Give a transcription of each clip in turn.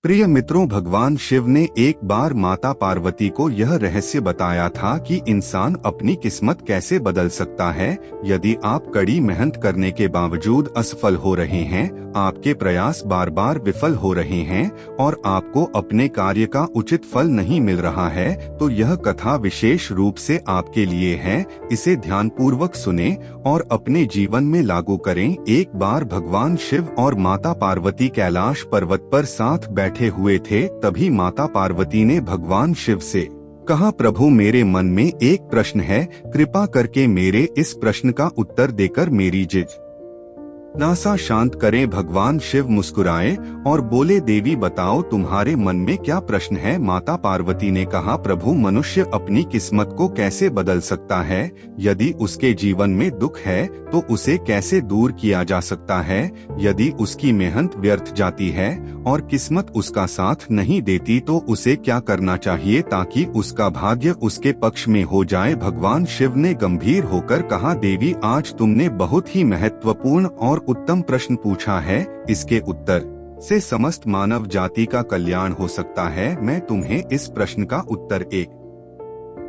प्रिय मित्रों, भगवान शिव ने एक बार माता पार्वती को यह रहस्य बताया था कि इंसान अपनी किस्मत कैसे बदल सकता है। यदि आप कड़ी मेहनत करने के बावजूद असफल हो रहे हैं, आपके प्रयास बार बार विफल हो रहे हैं और आपको अपने कार्य का उचित फल नहीं मिल रहा है, तो यह कथा विशेष रूप से आपके लिए है। इसे ध्यानपूर्वक सुने और अपने जीवन में लागू करें। एक बार भगवान शिव और माता पार्वती कैलाश पर्वत पर साथ बैठे हुए थे। तभी माता पार्वती ने भगवान शिव से कहा, प्रभु, मेरे मन में एक प्रश्न है, कृपा करके मेरे इस प्रश्न का उत्तर देकर मेरी जिज्ञासा शांत करें। भगवान शिव मुस्कुराए और बोले, देवी बताओ, तुम्हारे मन में क्या प्रश्न है। माता पार्वती ने कहा, प्रभु, मनुष्य अपनी किस्मत को कैसे बदल सकता है। यदि उसके जीवन में दुख है तो उसे कैसे दूर किया जा सकता है। यदि उसकी मेहनत व्यर्थ जाती है और किस्मत उसका साथ नहीं देती तो उसे क्या करना चाहिए ताकि उसका भाग्य उसके पक्ष में हो जाए। भगवान शिव ने गंभीर होकर कहा, देवी, आज तुमने बहुत ही महत्वपूर्ण और उत्तम प्रश्न पूछा है। इसके उत्तर से समस्त मानव जाति का कल्याण हो सकता है। मैं तुम्हें इस प्रश्न का उत्तर एक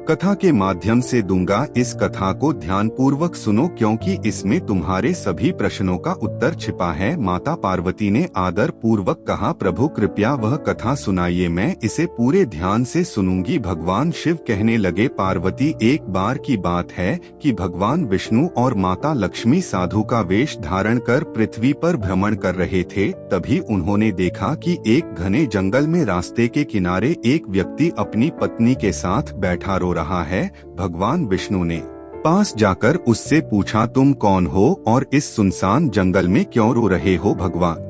कथा के माध्यम से दूंगा। इस कथा को ध्यानपूर्वक सुनो क्योंकि इसमें तुम्हारे सभी प्रश्नों का उत्तर छिपा है। माता पार्वती ने आदर पूर्वक कहा, प्रभु, कृपया वह कथा सुनाइए, मैं इसे पूरे ध्यान से सुनूंगी। भगवान शिव कहने लगे, पार्वती, एक बार की बात है कि भगवान विष्णु और माता लक्ष्मी साधु का वेश धारण कर पृथ्वी पर भ्रमण कर रहे थे। तभी उन्होंने देखा कि एक घने जंगल में रास्ते के किनारे एक व्यक्ति अपनी पत्नी के साथ बैठा रो रहा है। भगवान विष्णु ने पास जाकर उससे पूछा, तुम कौन हो और इस सुनसान जंगल में क्यों रो रहे हो। भगवान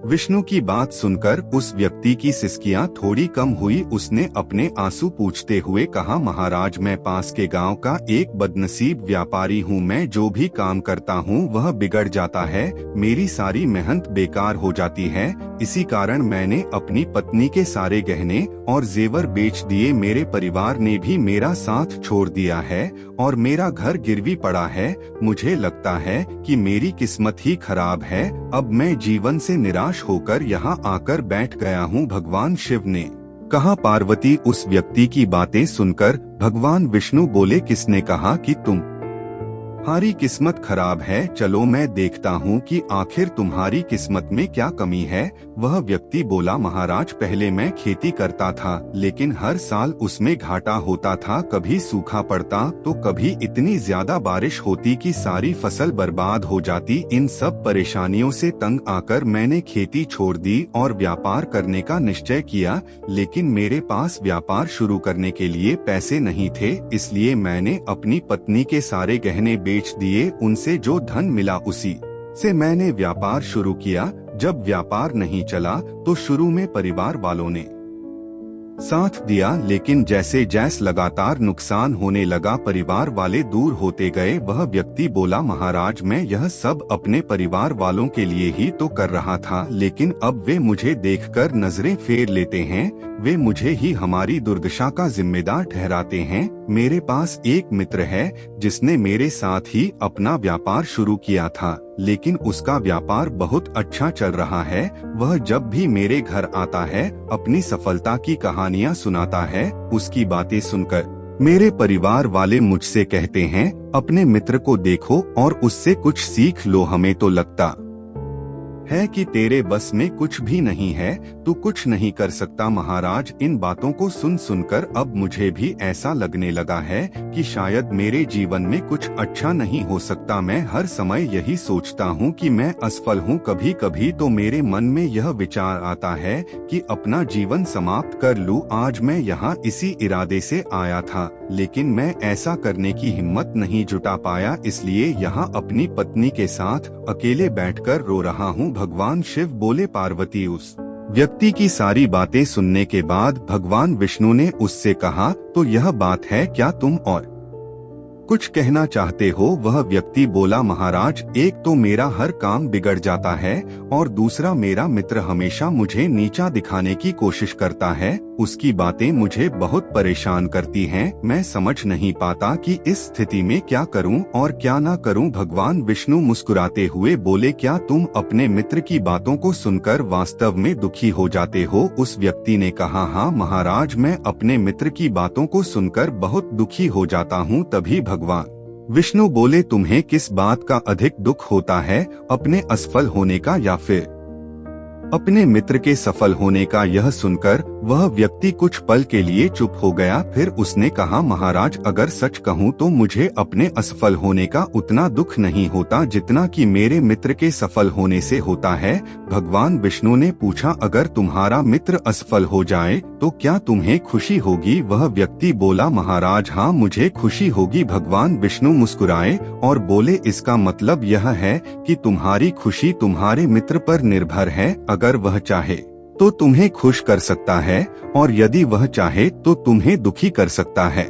विष्णु की बात सुनकर उस व्यक्ति की सिसकियां थोड़ी कम हुई। उसने अपने आंसू पूछते हुए कहा, महाराज, मैं पास के गांव का एक बदनसीब व्यापारी हूँ। मैं जो भी काम करता हूँ वह बिगड़ जाता है। मेरी सारी मेहनत बेकार हो जाती है। इसी कारण मैंने अपनी पत्नी के सारे गहने और जेवर बेच दिए। मेरे परिवार ने भी मेरा साथ छोड़ दिया है और मेरा घर गिरवी पड़ा है। मुझे लगता है कि मेरी किस्मत ही खराब है। अब मैं जीवन से निराश होकर यहाँ आकर बैठ गया हूँ। भगवान शिव ने कहा, पार्वती, उस व्यक्ति की बातें सुनकर भगवान विष्णु बोले, किसने कहा कि तुम्हारी किस्मत खराब है। चलो मैं देखता हूँ कि आखिर तुम्हारी किस्मत में क्या कमी है। वह व्यक्ति बोला, महाराज, पहले मैं खेती करता था लेकिन हर साल उसमें घाटा होता था। कभी सूखा पड़ता तो कभी इतनी ज्यादा बारिश होती कि सारी फसल बर्बाद हो जाती। इन सब परेशानियों से तंग आकर मैंने खेती छोड़ दी और व्यापार करने का निश्चय किया, लेकिन मेरे पास व्यापार शुरू करने के लिए पैसे नहीं थे। इसलिए मैंने अपनी पत्नी के सारे गहने बेच दिए। उनसे जो धन मिला उसी से मैंने व्यापार शुरू किया। जब व्यापार नहीं चला तो शुरू में परिवार वालों ने साथ दिया, लेकिन जैसे जैसे लगातार नुकसान होने लगा परिवार वाले दूर होते गए। वह व्यक्ति बोला, महाराज, मैं यह सब अपने परिवार वालों के लिए ही तो कर रहा था, लेकिन अब वे मुझे देखकर नजरें फेर लेते हैं। वे मुझे ही हमारी दुर्दशा का जिम्मेदार ठहराते हैं। मेरे पास एक मित्र है जिसने मेरे साथ ही अपना व्यापार शुरू किया था, लेकिन उसका व्यापार बहुत अच्छा चल रहा है। वह जब भी मेरे घर आता है अपनी सफलता की कहानियां सुनाता है। उसकी बातें सुनकर मेरे परिवार वाले मुझसे कहते हैं, अपने मित्र को देखो और उससे कुछ सीख लो। हमें तो लगता है कि तेरे बस में कुछ भी नहीं है, तू कुछ नहीं कर सकता। महाराज, इन बातों को सुन सुनकर अब मुझे भी ऐसा लगने लगा है कि शायद मेरे जीवन में कुछ अच्छा नहीं हो सकता। मैं हर समय यही सोचता हूँ कि मैं असफल हूँ। कभी कभी तो मेरे मन में यह विचार आता है कि अपना जीवन समाप्त कर लूँ। आज मैं यहाँ इसी इरादे से आया था, लेकिन मैं ऐसा करने की हिम्मत नहीं जुटा पाया, इसलिए यहाँ अपनी पत्नी के साथ अकेले बैठकर रो रहा हूँ। भगवान शिव बोले, पार्वती, उस व्यक्ति की सारी बातें सुनने के बाद भगवान विष्णु ने उससे कहा, तो यह बात है क्या, तुम और कुछ कहना चाहते हो? वह व्यक्ति बोला, महाराज, एक तो मेरा हर काम बिगड़ जाता है और दूसरा मेरा मित्र हमेशा मुझे नीचा दिखाने की कोशिश करता है। उसकी बातें मुझे बहुत परेशान करती हैं। मैं समझ नहीं पाता कि इस स्थिति में क्या करूं और क्या ना करूं। भगवान विष्णु मुस्कुराते हुए बोले, क्या तुम अपने मित्र की बातों को सुनकर वास्तव में दुखी हो जाते हो? उस व्यक्ति ने कहा, हाँ महाराज, मैं अपने मित्र की बातों को सुनकर बहुत दुखी हो जाता हूँ। तभी भगवान विष्णु बोले, तुम्हें किस बात का अधिक दुख होता है, अपने असफल होने का या फिर अपने मित्र के सफल होने का? यह सुनकर वह व्यक्ति कुछ पल के लिए चुप हो गया। फिर उसने कहा, महाराज, अगर सच कहूँ तो मुझे अपने असफल होने का उतना दुख नहीं होता जितना कि मेरे मित्र के सफल होने से होता है। भगवान विष्णु ने पूछा, अगर तुम्हारा मित्र असफल हो जाए तो क्या तुम्हें खुशी होगी? वह व्यक्ति बोला, महाराज, हाँ, मुझे खुशी होगी। भगवान विष्णु मुस्कुराए और बोले, इसका मतलब यह है कि तुम्हारी खुशी तुम्हारे मित्र पर निर्भर है। अगर वह चाहे तो तुम्हें खुश कर सकता है और यदि वह चाहे तो तुम्हें दुखी कर सकता है।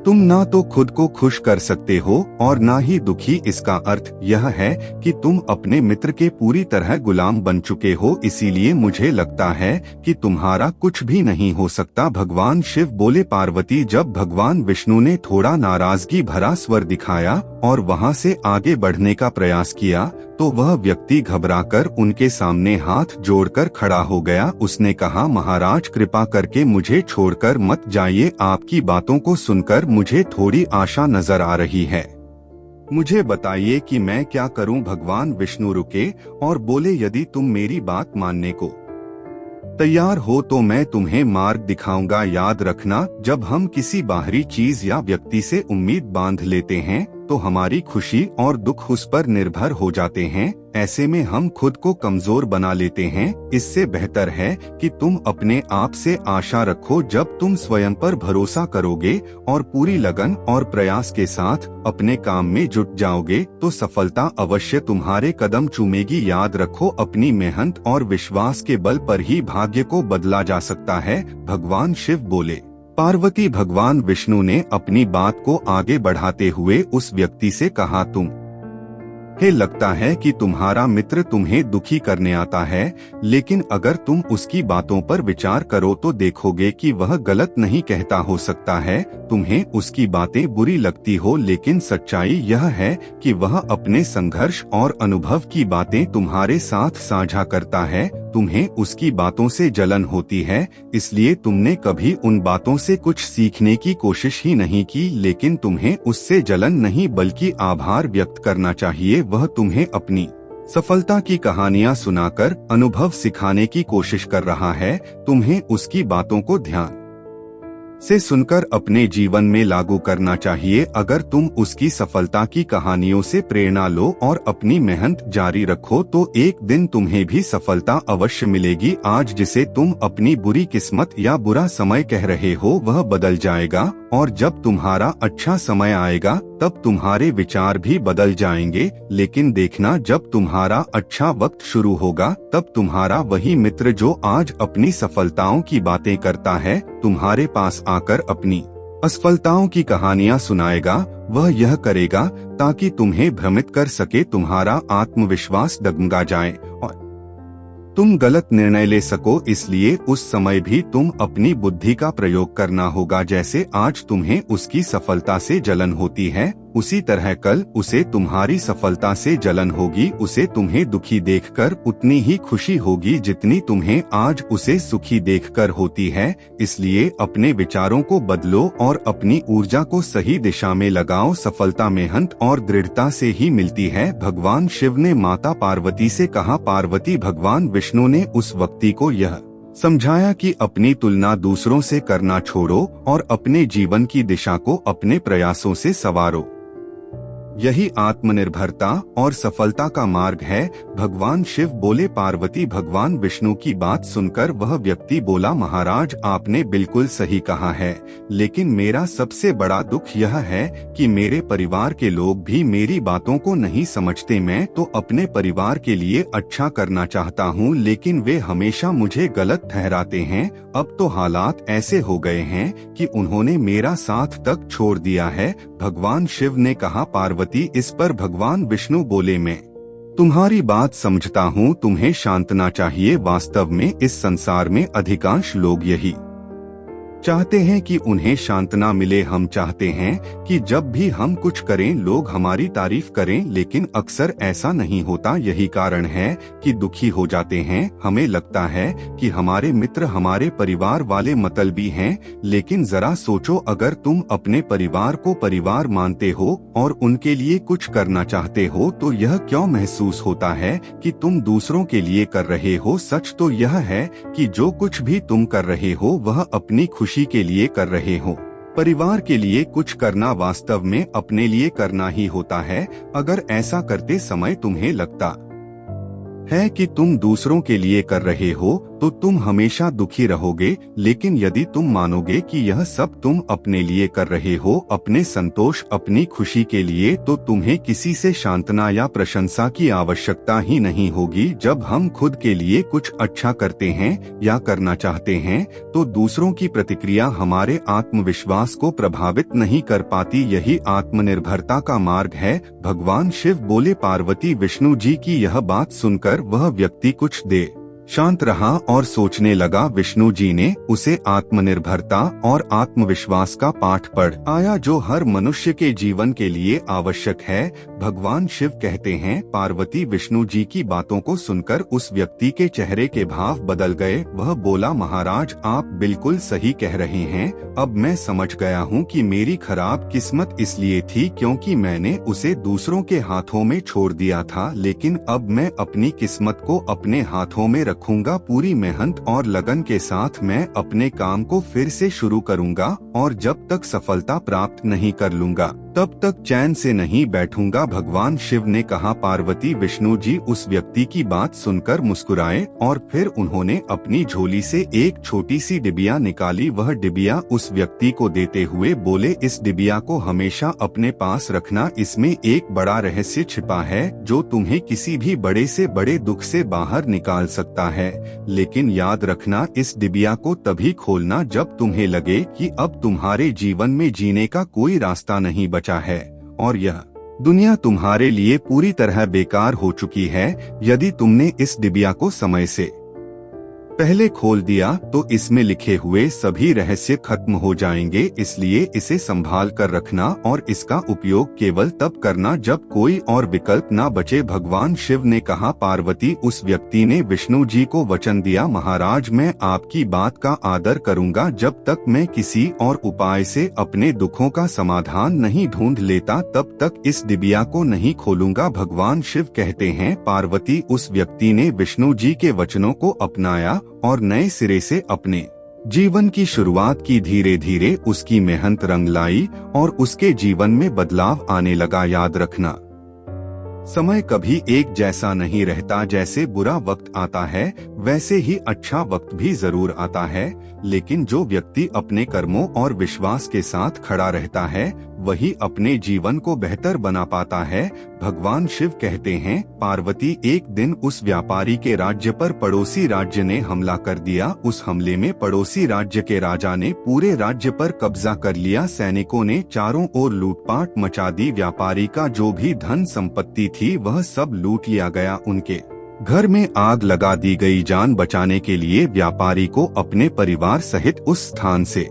तुम ना तो खुद को खुश कर सकते हो और ना ही दुखी। इसका अर्थ यह है कि तुम अपने मित्र के पूरी तरह गुलाम बन चुके हो। इसीलिए मुझे लगता है कि तुम्हारा कुछ भी नहीं हो सकता। भगवान शिव बोले, पार्वती, जब भगवान विष्णु ने थोड़ा नाराजगी भरा स्वर दिखाया और वहां से आगे बढ़ने का प्रयास किया तो वह व्यक्ति घबराकर उनके सामने हाथ जोड़कर खड़ा हो गया। उसने कहा, महाराज, कृपा करके मुझे छोड़कर मत जाइए। आपकी बातों को सुनकर मुझे थोड़ी आशा नजर आ रही है। मुझे बताइए कि मैं क्या करूं? भगवान विष्णु रुके और बोले, यदि तुम मेरी बात मानने को तैयार हो तो मैं तुम्हें मार्ग दिखाऊंगा। याद रखना, जब हम किसी बाहरी चीज या व्यक्ति से उम्मीद बांध लेते हैं तो हमारी खुशी और दुख उस पर निर्भर हो जाते हैं। ऐसे में हम खुद को कमजोर बना लेते हैं। इससे बेहतर है कि तुम अपने आप से आशा रखो। जब तुम स्वयं पर भरोसा करोगे और पूरी लगन और प्रयास के साथ अपने काम में जुट जाओगे तो सफलता अवश्य तुम्हारे कदम चूमेगी। याद रखो, अपनी मेहनत और विश्वास के बल पर ही भाग्य को बदला जा सकता है। भगवान शिव बोले, पार्वती, भगवान विष्णु ने अपनी बात को आगे बढ़ाते हुए उस व्यक्ति से कहा, तुम्हें लगता है कि तुम्हारा मित्र तुम्हें दुखी करने आता है, लेकिन अगर तुम उसकी बातों पर विचार करो तो देखोगे कि वह गलत नहीं कहता। हो सकता है तुम्हें उसकी बातें बुरी लगती हो, लेकिन सच्चाई यह है कि वह अपने संघर्ष और अनुभव की बातें तुम्हारे साथ साझा करता है। तुम्हें उसकी बातों से जलन होती है, इसलिए तुमने कभी उन बातों से कुछ सीखने की कोशिश ही नहीं की। लेकिन तुम्हें उससे जलन नहीं बल्कि आभार व्यक्त करना चाहिए। वह तुम्हें अपनी सफलता की कहानियां सुनाकर अनुभव सिखाने की कोशिश कर रहा है। तुम्हें उसकी बातों को ध्यान से सुनकर अपने जीवन में लागू करना चाहिए। अगर तुम उसकी सफलता की कहानियों से प्रेरणा लो और अपनी मेहनत जारी रखो तो एक दिन तुम्हें भी सफलता अवश्य मिलेगी। आज जिसे तुम अपनी बुरी किस्मत या बुरा समय कह रहे हो वह बदल जाएगा और जब तुम्हारा अच्छा समय आएगा तब तुम्हारे विचार भी बदल जाएंगे। लेकिन देखना, जब तुम्हारा अच्छा वक्त शुरू होगा तब तुम्हारा वही मित्र जो आज अपनी सफलताओं की बातें करता है तुम्हारे पास आकर अपनी असफलताओं की कहानियां सुनाएगा। वह यह करेगा ताकि तुम्हें भ्रमित कर सके, तुम्हारा आत्मविश्वास डगमगा जाए और तुम गलत निर्णय ले सको। इसलिए उस समय भी तुम अपनी बुद्धि का प्रयोग करना होगा। जैसे आज तुम्हें उसकी सफलता से जलन होती है, उसी तरह कल उसे तुम्हारी सफलता से जलन होगी। उसे तुम्हें दुखी देखकर उतनी ही खुशी होगी जितनी तुम्हें आज उसे सुखी देखकर होती है। इसलिए अपने विचारों को बदलो और अपनी ऊर्जा को सही दिशा में लगाओ। सफलता मेहनत और दृढ़ता से ही मिलती है। भगवान शिव ने माता पार्वती से कहा, पार्वती, भगवान विष्णु ने उस व्यक्ति को यह समझाया कि अपनी तुलना दूसरों से करना छोड़ो और अपने जीवन की दिशा को अपने प्रयासों से संवारो। यही आत्मनिर्भरता और सफलता का मार्ग है। भगवान शिव बोले पार्वती भगवान विष्णु की बात सुनकर वह व्यक्ति बोला महाराज आपने बिल्कुल सही कहा है, लेकिन मेरा सबसे बड़ा दुख यह है कि मेरे परिवार के लोग भी मेरी बातों को नहीं समझते। मैं तो अपने परिवार के लिए अच्छा करना चाहता हूँ, लेकिन वे हमेशा मुझे गलत ठहराते हैं। अब तो हालात ऐसे हो गए हैं कि उन्होंने मेरा साथ तक छोड़ दिया है। भगवान शिव ने कहा पार्वती। इस पर भगवान विष्णु बोले मैं तुम्हारी बात समझता हूँ, तुम्हें शांतना चाहिए। वास्तव में इस संसार में अधिकांश लोग यही चाहते हैं कि उन्हें शांतना मिले। हम चाहते हैं कि जब भी हम कुछ करें लोग हमारी तारीफ करें, लेकिन अक्सर ऐसा नहीं होता। यही कारण है कि दुखी हो जाते हैं। हमें लगता है कि हमारे मित्र हमारे परिवार वाले मतलबी हैं, लेकिन जरा सोचो अगर तुम अपने परिवार को परिवार मानते हो और उनके लिए कुछ करना चाहते हो तो यह क्यों महसूस होता है कि तुम दूसरों के लिए कर रहे हो। सच तो यह है कि जो कुछ भी तुम कर रहे हो वह अपनी खुशी के लिए कर रहे हो। परिवार के लिए कुछ करना वास्तव में अपने लिए करना ही होता है। अगर ऐसा करते समय तुम्हें लगता है कि तुम दूसरों के लिए कर रहे हो तो तुम हमेशा दुखी रहोगे, लेकिन यदि तुम मानोगे कि यह सब तुम अपने लिए कर रहे हो, अपने संतोष अपनी खुशी के लिए, तो तुम्हें किसी से शांतना या प्रशंसा की आवश्यकता ही नहीं होगी। जब हम खुद के लिए कुछ अच्छा करते हैं या करना चाहते हैं तो दूसरों की प्रतिक्रिया हमारे आत्मविश्वास को प्रभावित नहीं कर पाती। यही आत्मनिर्भरता का मार्ग है। भगवान शिव बोले पार्वती विष्णु जी की यह बात सुनकर वह व्यक्ति कुछ देर शांत रहा और सोचने लगा। विष्णु जी ने उसे आत्मनिर्भरता और आत्मविश्वास का पाठ पढ़ाया जो हर मनुष्य के जीवन के लिए आवश्यक है। भगवान शिव कहते हैं पार्वती विष्णु जी की बातों को सुनकर उस व्यक्ति के चेहरे के भाव बदल गए। वह बोला महाराज आप बिल्कुल सही कह रहे हैं। अब मैं समझ गया हूँ कि मेरी खराब किस्मत इसलिए थी क्योंकि मैंने उसे दूसरों के हाथों में छोड़ दिया था, लेकिन अब मैं अपनी किस्मत को अपने हाथों में रखूंगा। पूरी मेहनत और लगन के साथ मैं अपने काम को फिर से शुरू करूंगा और जब तक सफलता प्राप्त नहीं कर लूंगा तब तक चैन से नहीं बैठूंगा। भगवान शिव ने कहा पार्वती विष्णु जी उस व्यक्ति की बात सुनकर मुस्कुराए और फिर उन्होंने अपनी झोली से एक छोटी सी डिबिया निकाली। वह डिबिया उस व्यक्ति को देते हुए बोले इस डिबिया को हमेशा अपने पास रखना, इसमें एक बड़ा रहस्य छिपा है जो तुम्हें किसी भी बड़े से बड़े दुख से बाहर निकाल सकता है। लेकिन याद रखना इस डिबिया को तभी खोलना जब तुम्हें लगे कि अब तुम्हारे जीवन में जीने का कोई रास्ता नहीं बचा है और यह दुनिया तुम्हारे लिए पूरी तरह बेकार हो चुकी है। यदि तुमने इस डिबिया को समय से पहले खोल दिया तो इसमें लिखे हुए सभी रहस्य खत्म हो जाएंगे, इसलिए इसे संभाल कर रखना और इसका उपयोग केवल तब करना जब कोई और विकल्प ना बचे। भगवान शिव ने कहा पार्वती उस व्यक्ति ने विष्णु जी को वचन दिया महाराज मैं आपकी बात का आदर करूंगा जब तक मैं किसी और उपाय से अपने दुखों का समाधान नहीं ढूंढ लेता तब तक इस डिबिया को नहीं खोलूंगा। भगवान शिव कहते हैं पार्वती उस व्यक्ति ने विष्णु जी के वचनों को अपनाया और नए सिरे से अपने जीवन की शुरुआत की। धीरे धीरे उसकी मेहनत रंग लाई और उसके जीवन में बदलाव आने लगा। याद रखना समय कभी एक जैसा नहीं रहता। जैसे बुरा वक्त आता है वैसे ही अच्छा वक्त भी जरूर आता है, लेकिन जो व्यक्ति अपने कर्मों और विश्वास के साथ खड़ा रहता है वही अपने जीवन को बेहतर बना पाता है। भगवान शिव कहते हैं पार्वती एक दिन उस व्यापारी के राज्य पर पड़ोसी राज्य ने हमला कर दिया। उस हमले में पड़ोसी राज्य के राजा ने पूरे राज्य पर कब्जा कर लिया। सैनिकों ने चारों ओर लूटपाट मचा दी। व्यापारी का जो भी धन संपत्ति थी वह सब लूट लिया गया। उनके घर में आग लगा दी गई। जान बचाने के लिए व्यापारी को अपने परिवार सहित उस स्थान से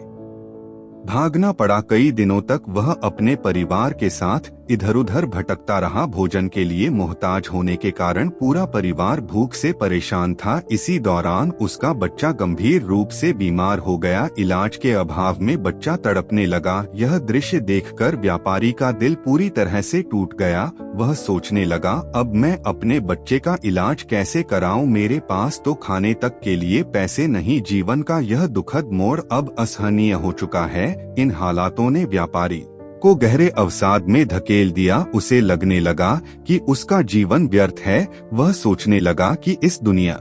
भागना पड़ा। कई दिनों तक वह अपने परिवार के साथ इधर उधर भटकता रहा। भोजन के लिए मोहताज होने के कारण पूरा परिवार भूख से परेशान था। इसी दौरान उसका बच्चा गंभीर रूप से बीमार हो गया। इलाज के अभाव में बच्चा तड़पने लगा। यह दृश्य देखकर व्यापारी का दिल पूरी तरह से टूट गया। वह सोचने लगा अब मैं अपने बच्चे का इलाज कैसे कराऊं, मेरे पास तो खाने तक के लिए पैसे नहीं। जीवन का यह दुखद मोड़ अब असहनीय हो चुका है। इन हालातों ने व्यापारी को गहरे अवसाद में धकेल दिया। उसे लगने लगा कि उसका जीवन व्यर्थ है। वह सोचने लगा कि इस दुनिया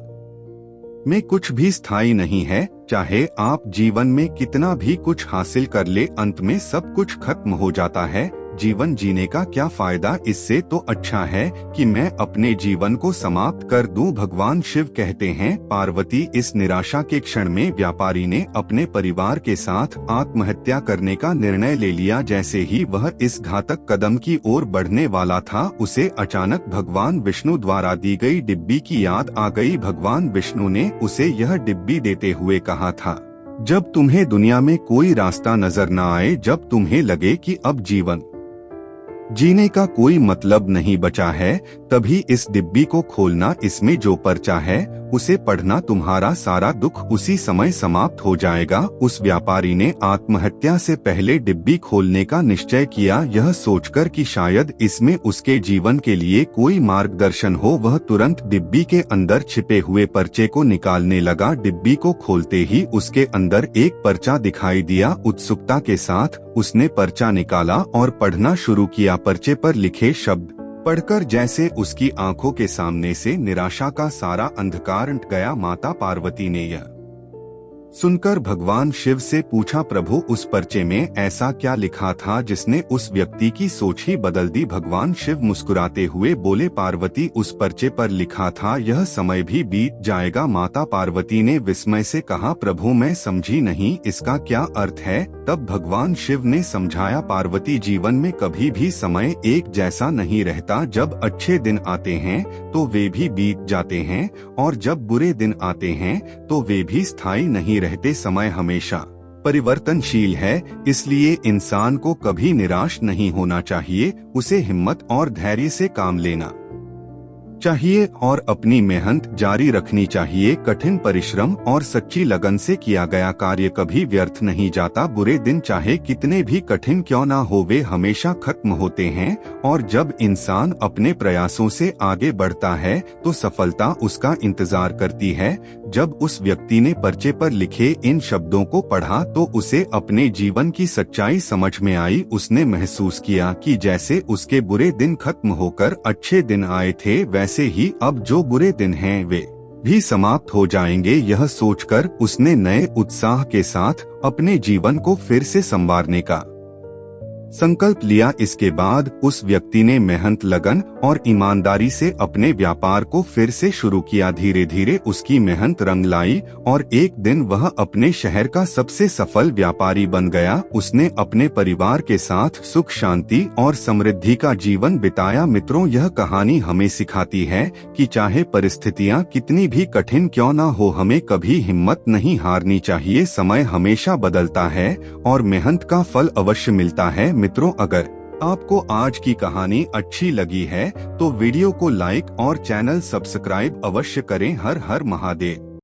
में कुछ भी स्थायी नहीं है। चाहे आप जीवन में कितना भी कुछ हासिल कर ले, अंत में सब कुछ खत्म हो जाता है। जीवन जीने का क्या फायदा? इससे तो अच्छा है कि मैं अपने जीवन को समाप्त कर दूं। भगवान शिव कहते हैं, पार्वती, इस निराशा के क्षण में व्यापारी ने अपने परिवार के साथ आत्महत्या करने का निर्णय ले लिया। जैसे ही वह इस घातक कदम की ओर बढ़ने वाला था, उसे अचानक भगवान विष्णु द्वारा दी गई डिब्बी की याद आ गई। भगवान विष्णु ने उसे यह डिब्बी देते हुए कहा था, जब तुम्हें दुनिया में कोई रास्ता नजर न आए, जब तुम्हें लगे कि अब जीवन जीने का कोई मतलब नहीं बचा है, तभी इस डिब्बी को खोलना। इसमें जो पर्चा है उसे पढ़ना, तुम्हारा सारा दुख उसी समय समाप्त हो जाएगा। उस व्यापारी ने आत्महत्या से पहले डिब्बी खोलने का निश्चय किया, यह सोचकर कि शायद इसमें उसके जीवन के लिए कोई मार्गदर्शन हो। वह तुरंत डिब्बी के अंदर छिपे हुए पर्चे को निकालने लगा। डिब्बी को खोलते ही उसके अंदर एक पर्चा दिखाई दिया। उत्सुकता के साथ उसने पर्चा निकाला और पढ़ना शुरू किया। पर्चे पर लिखे शब्द पढ़कर जैसे उसकी आंखों के सामने से निराशा का सारा अंधकार हट गया। माता पार्वती ने यह सुनकर भगवान शिव से पूछा, प्रभु, उस पर्चे में ऐसा क्या लिखा था जिसने उस व्यक्ति की सोच ही बदल दी? भगवान शिव मुस्कुराते हुए बोले, पार्वती, उस पर्चे पर लिखा था, यह समय भी बीत जाएगा। माता पार्वती ने विस्मय से कहा, प्रभु, मैं समझी नहीं, इसका क्या अर्थ है? तब भगवान शिव ने समझाया, पार्वती, जीवन में कभी भी समय एक जैसा नहीं रहता। जब अच्छे दिन आते हैं तो वे भी बीत जाते हैं, और जब बुरे दिन आते हैं तो वे भी स्थायी नहीं रहते। समय हमेशा परिवर्तनशील है, इसलिए इंसान को कभी निराश नहीं होना चाहिए। उसे हिम्मत और धैर्य से काम लेना चाहिए और अपनी मेहनत जारी रखनी चाहिए। कठिन परिश्रम और सच्ची लगन से किया गया कार्य कभी व्यर्थ नहीं जाता। बुरे दिन चाहे कितने भी कठिन क्यों ना हो, वे हमेशा खत्म होते हैं, और जब इंसान अपने प्रयासों से आगे बढ़ता है तो सफलता उसका इंतजार करती है। जब उस व्यक्ति ने पर्चे पर लिखे इन शब्दों को पढ़ा तो उसे अपने जीवन की सच्चाई समझ में आई। उसने महसूस किया कि जैसे उसके बुरे दिन खत्म होकर अच्छे दिन आए थे, वैसे ही अब जो बुरे दिन हैं वे भी समाप्त हो जाएंगे। यह सोचकर उसने नए उत्साह के साथ अपने जीवन को फिर से संवारने का संकल्प लिया। इसके बाद उस व्यक्ति ने मेहनत, लगन और ईमानदारी से अपने व्यापार को फिर से शुरू किया। धीरे धीरे उसकी मेहनत रंग लाई और एक दिन वह अपने शहर का सबसे सफल व्यापारी बन गया। उसने अपने परिवार के साथ सुख, शांति और समृद्धि का जीवन बिताया। मित्रों, यह कहानी हमें सिखाती है कि चाहे परिस्थितियां कितनी भी कठिन क्यों न हो, हमें कभी हिम्मत नहीं हारनी चाहिए। समय हमेशा बदलता है और मेहनत का फल अवश्य मिलता है। मित्रों, अगर आपको आज की कहानी अच्छी लगी है तो वीडियो को लाइक और चैनल सब्सक्राइब अवश्य करें। हर हर महादेव।